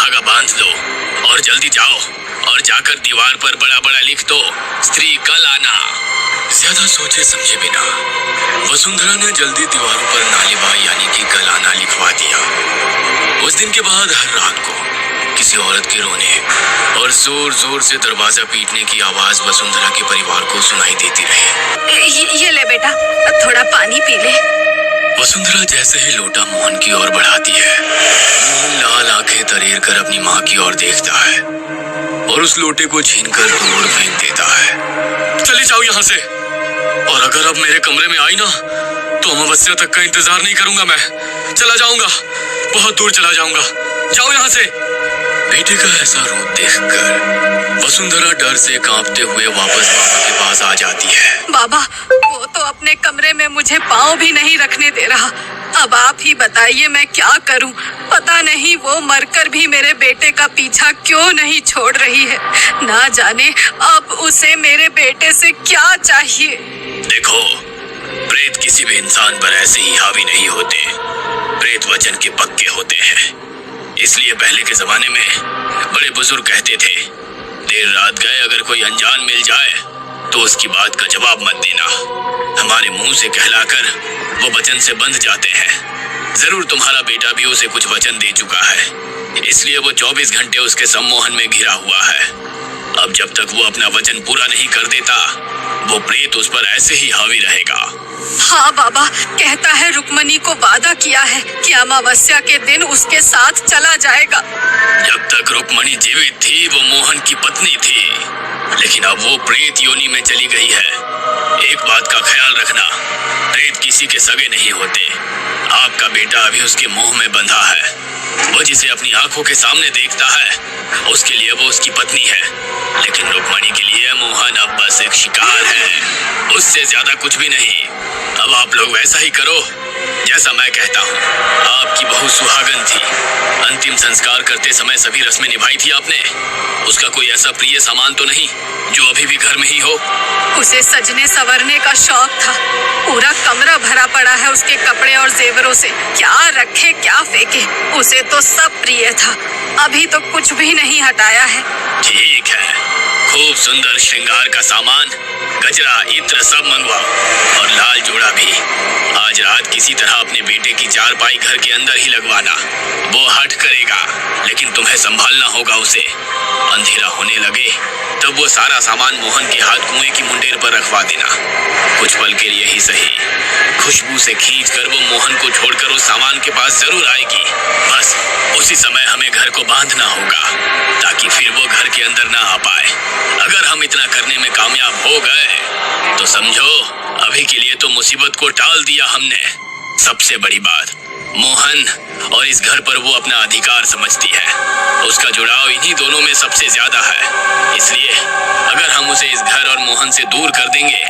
धागा बांध दो और जल्दी जाओ और जाकर दीवार पर बड़ा बड़ा लिख दो, स्त्री कल आना। ज्यादा सोचे समझे बिना वसुंधरा ने जल्दी दीवारों पर नालिबा यानी कि कल आना लिखवा दिया। उस दिन के बाद हर रात को किसी औरत के रोने और जोर जोर से दरवाजा पीटने की आवाज वसुंधरा के परिवार को सुनाई देती रही। ये ले बेटा, थोड़ा पानी पी ले। वसुंधरा जैसे ही लोटा मोहन की ओर बढ़ाती है, मोहन लाल आंखें तरेर कर अपनी माँ की ओर देखता है और उस लोटे को छीनकर दूर फेंक देता है। चली जाओ यहाँ से, और अगर अब मेरे कमरे में आई ना तो अमावस्या तक का इंतजार नहीं करूंगा। मैं चला जाऊंगा, बहुत दूर चला जाऊंगा। जाओ यहाँ से। बेटे का ऐसा रूप देखकर वसुंधरा डर से कांपते हुए वापस बाबा के पास आ जाती है। बाबा, वो तो अपने कमरे में मुझे पाँव भी नहीं रखने दे रहा। अब आप ही बताइए मैं क्या करूं? पता नहीं वो मरकर भी मेरे बेटे का पीछा क्यों नहीं छोड़ रही है। ना जाने अब उसे मेरे बेटे से क्या चाहिए। देखो, प्रेत किसी भी इंसान पर ऐसे ही हावी नहीं होते। प्रेत वचन के पक्के होते हैं। इसलिए पहले के जमाने में बड़े बुजुर्ग कहते थे, देर रात गए अगर कोई अनजान मिल जाए तो उसकी बात का जवाब मत देना। हमारे मुंह से कहलाकर वो वचन से बंध जाते हैं। जरूर तुम्हारा बेटा भी उसे कुछ वचन दे चुका है, इसलिए वो 24 घंटे उसके सम्मोहन में घिरा हुआ है। अब जब तक वो अपना वचन पूरा नहीं कर देता, वो प्रेत उस पर ऐसे ही हावी रहेगा। हाँ बाबा, कहता है रुक्मणी को वादा किया है कि अमावस्या के दिन उसके साथ चला जाएगा। जब तक रुक्मणी जीवित थी वो मोहन की पत्नी थी, लेकिन अब वो प्रेत योनि में चली गई है। एक बात का ख्याल रखना, प्रेत किसी के सगे नहीं होते। आपका बेटा अभी उसके मोह में बंधा है। वो जिसे अपनी आंखों के सामने देखता है उसके लिए वो उसकी पत्नी है, लेकिन रुक्मणी के लिए मोहन अब बस एक शिकार है, उससे ज्यादा कुछ भी नहीं। अब आप लोग वैसा ही करो जैसा मैं कहता हूँ। आपकी बहू सुहागन थी, अंतिम संस्कार करते समय सभी रस्में निभाई थी आपने। उसका कोई ऐसा प्रिय सामान तो नहीं जो अभी भी घर में ही हो? उसे सजने संवरने का शौक था। पूरा कमरा भरा पड़ा है उसके कपड़े और जेवरों से। क्या रखे क्या फेंके, उसे तो सब प्रिय था। अभी तो कुछ भी नहीं हटाया है। ठीक है, खूब सुंदर श्रृंगार का सामान, गजरा, इत्र सब मंगवाओ और लाल जोड़ा भी। आज रात किसी तरह अपने बेटे की चारपाई घर के अंदर ही लगवाना। वो हट करेगा, लेकिन तुम्हें संभालना होगा उसे। अंधेरा होने लगे तब वो सारा सामान मोहन के हाथ कुएं की मुंडेर पर रखवा देना। कुछ पल के लिए ही सही, खुशबू से खींच कर वो मोहन को छोड़कर उस सामान के पास जरूर आएगी। बस उसी समय हमें घर को बांधना होगा ताकि फिर वो घर के अंदर ना आ पाए। अगर हम इतना करने में कामयाब हो गए तो समझो अभी के लिए तो मुसीबत को टाल दिया हमने। सबसे बड़ी बात, मोहन और इस घर पर वो अपना अधिकार समझती है। उसका जुड़ाव इन्हीं दोनों में सबसे ज्यादा है। इसलिए अगर हम उसे इस घर और मोहन से दूर कर देंगे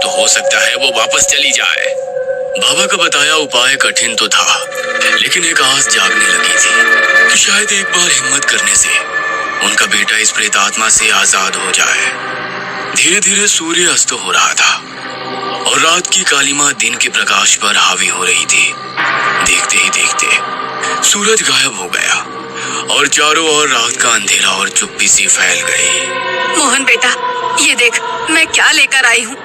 तो हो सकता है वो वापस चली जाए। बाबा का बताया उपाय कठिन तो था, लेकिन एक आस जागने लगी थी कि शायद एक बार हिम्मत करने से उनका बेटा इस प्रेत आत्मा से आजाद हो जाए। धीरे धीरे सूर्य अस्त हो रहा था और रात की कालिमा दिन के प्रकाश पर हावी हो रही थी। देखते ही देखते सूरज गायब हो गया और चारों ओर रात का अंधेरा और चुप्पी सी फैल गई। मोहन बेटा, ये देख मैं क्या लेकर आई हूँ।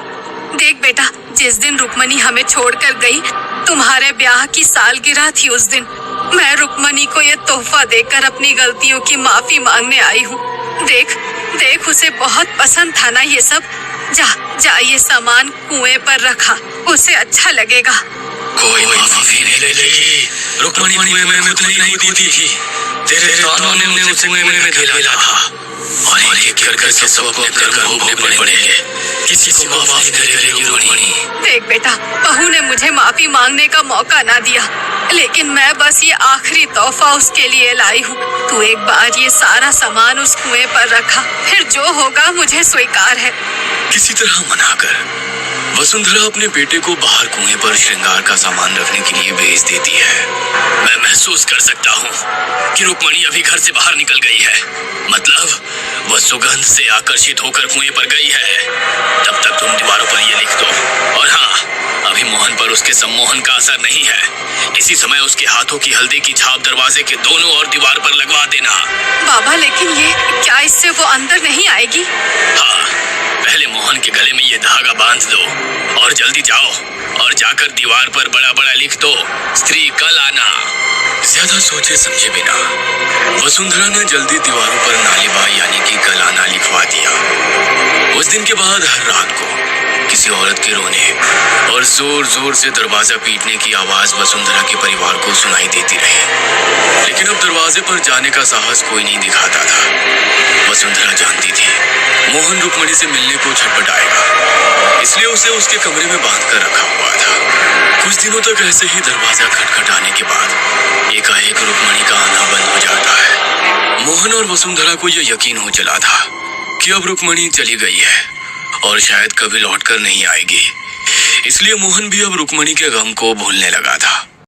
देख बेटा, जिस दिन रुक्मणी हमें छोड़कर गई, तुम्हारे ब्याह की सालगिरह थी उस दिन। मैं रुक्मणी को ये तोहफा देकर अपनी गलतियों की माफी मांगने आई हूँ। देख देख, उसे बहुत पसंद था ना ये सब। जा जा, ये सामान कुएं पर रखा, उसे अच्छा लगेगा। कोई माफी नहीं लेगी। रुक्मणी कुएं में खुद नहीं दी थी, तेरे तानों ने उसे कुएं में धकेला था और एक करके सबको अपने कर्म भोगने पड़ेंगे। किसी को माफ नहीं करेगी रुक्मणी। देख बेटा, बहू ने मुझे माफी मांगने का मौका ना दिया, लेकिन मैं बस ये आखिरी तोहफा उसके लिए लाई हूँ। तू एक बार ये सारा सामान उस कुएं पर रखा, फिर जो होगा मुझे स्वीकार है। किसी तरह मनाकर वसुंधरा अपने बेटे को बाहर कुएं पर श्रृंगार का सामान रखने के लिए भेज देती है। मैं महसूस कर सकता हूँ कि रुक्मणी अभी घर से बाहर निकल गई है। मतलब वह सुगंध से आकर्षित होकर कुएं पर गई है। तब तक तुम दीवारों पर ये लिख दो। और हाँ, अभी मोहन पर उसके सम्मोहन का असर नहीं है। इसी समय उसके हाथों की हल्दी की छाप दरवाजे के दोनों ओर दीवार पर लगवा देना। बाबा लेकिन ये क्या इससे वो अंदर नहीं आएगी? हाँ, पहले मोहन के गले में ये धागा बांध दो और जल्दी जाओ और जाकर दीवार पर बड़ा बड़ा लिख दो, स्त्री कल आना। ज्यादा सोचे समझे बिना वसुंधरा ने जल्दी दीवारों पर नालिबा यानी कि कल आना लिखवा दिया। उस दिन के बाद हर रात को किसी औरत के रोने और जोर जोर से दरवाजा पीटने की आवाज वसुंधरा के परिवार को सुनाई देती रही, लेकिन अब दरवाजे पर जाने का साहस कोई नहीं दिखाता था। वसुंधरा जानती थी मोहन रुक्मणी से मिलने को छटपटाएगा, इसलिए उसे उसके कमरे में बांध कर रखा हुआ था। कुछ दिनों तक ऐसे ही दरवाजा खटखटाने के बाद एकाएक रुक्मणी का आना बंद हो जाता है। मोहन और वसुंधरा को यह यकीन हो चला था कि अब रुक्मणी चली गई है और शायद कभी लौटकर नहीं आएगी, इसलिए मोहन भी अब रुक्मणी के गम को भूलने लगा था।